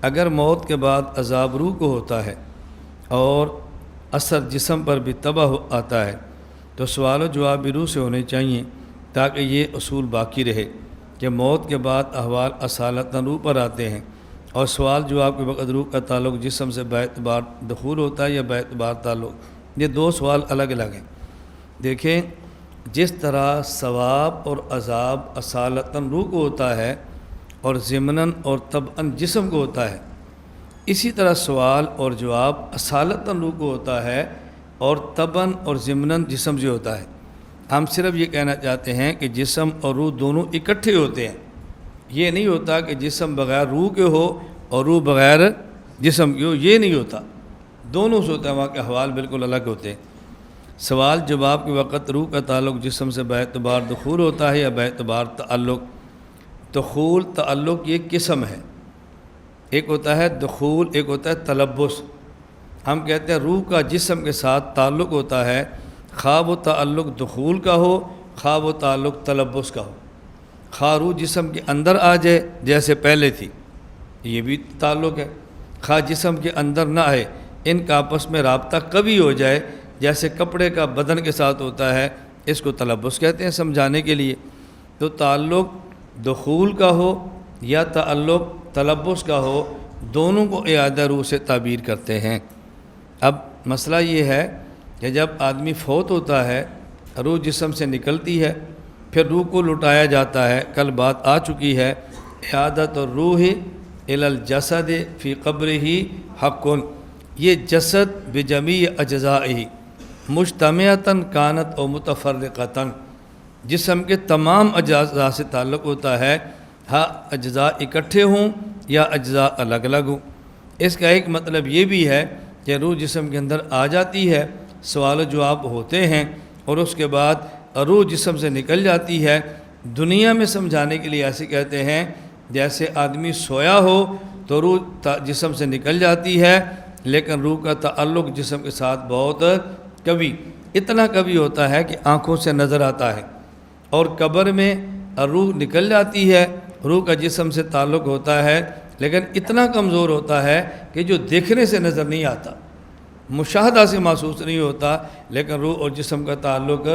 اگر موت کے بعد عذاب روح کو ہوتا ہے اور اثر جسم پر بھی تباہ آتا ہے تو سوال و جواب بھی روح سے ہونے چاہیے، تاکہ یہ اصول باقی رہے کہ موت کے بعد احوال اصالتاً روح پر آتے ہیں، اور سوال جواب کے وقت روح کا تعلق جسم سے باعتبار دخول ہوتا ہے یا باعتبار تعلق، یہ دو سوال الگ الگ ہیں۔ دیکھیں، جس طرح ثواب اور عذاب اصالتاً روح کو ہوتا ہے اور ضمناً اور طبعاً جسم کو ہوتا ہے، اسی طرح سوال اور جواب اصالتاً روح کو ہوتا ہے اور طبعاً اور ضمناً جسم سے ہوتا ہے۔ ہم صرف یہ کہنا چاہتے ہیں کہ جسم اور روح دونوں اکٹھے ہوتے ہیں، یہ نہیں ہوتا کہ جسم بغیر روح کے ہو اور روح بغیر جسم کے ہو، یہ نہیں ہوتا، دونوں سے ہوتا ہے، وہاں کے احوال بالکل الگ ہوتے ہیں۔ سوال جواب کے وقت روح کا تعلق جسم سے باعتبار دخول ہوتا ہے یا باعتبار تعلق؟ دخول تعلق یہ قسم ہے، ایک ہوتا ہے دخول، ایک ہوتا ہے تلبس۔ ہم کہتے ہیں روح کا جسم کے ساتھ تعلق ہوتا ہے، خواہ وہ تعلق دخول کا ہو خواہ وہ تعلق تلبس کا ہو، خواہ روح جسم کے اندر آ جائے جیسے پہلے تھی، یہ بھی تعلق ہے، خواہ جسم کے اندر نہ آئے، ان کا آپس میں رابطہ کبھی ہو جائے جیسے کپڑے کا بدن کے ساتھ ہوتا ہے، اس کو تلبس کہتے ہیں سمجھانے کے لیے۔ تو تعلق دخول کا ہو یا تعلق تلبس کا ہو، دونوں کو اعادہ روح سے تعبیر کرتے ہیں۔ اب مسئلہ یہ ہے کہ جب آدمی فوت ہوتا ہے، روح جسم سے نکلتی ہے، پھر روح کو لٹایا جاتا ہے، کل بات آ چکی ہے، اعادۃ الروح الی الجسد فی قبرہ حق، یہ جسد بجمیع اجزائہ مجتمعۃ کانت و متفرقۃ، جسم کے تمام اجزاء سے تعلق ہوتا ہے، ہاں اجزاء اکٹھے ہوں یا اجزاء الگ الگ ہوں۔ اس کا ایک مطلب یہ بھی ہے کہ روح جسم کے اندر آ جاتی ہے، سوال و جواب ہوتے ہیں، اور اس کے بعد روح جسم سے نکل جاتی ہے۔ دنیا میں سمجھانے کے لیے ایسے کہتے ہیں جیسے آدمی سویا ہو تو روح جسم سے نکل جاتی ہے، لیکن روح کا تعلق جسم کے ساتھ بہت کبھی، اتنا کبھی ہوتا ہے کہ آنکھوں سے نظر آتا ہے، اور قبر میں روح نکل جاتی ہے، روح کا جسم سے تعلق ہوتا ہے، لیکن اتنا کمزور ہوتا ہے کہ جو دیکھنے سے نظر نہیں آتا، مشاہدہ سے محسوس نہیں ہوتا، لیکن روح اور جسم کا تعلق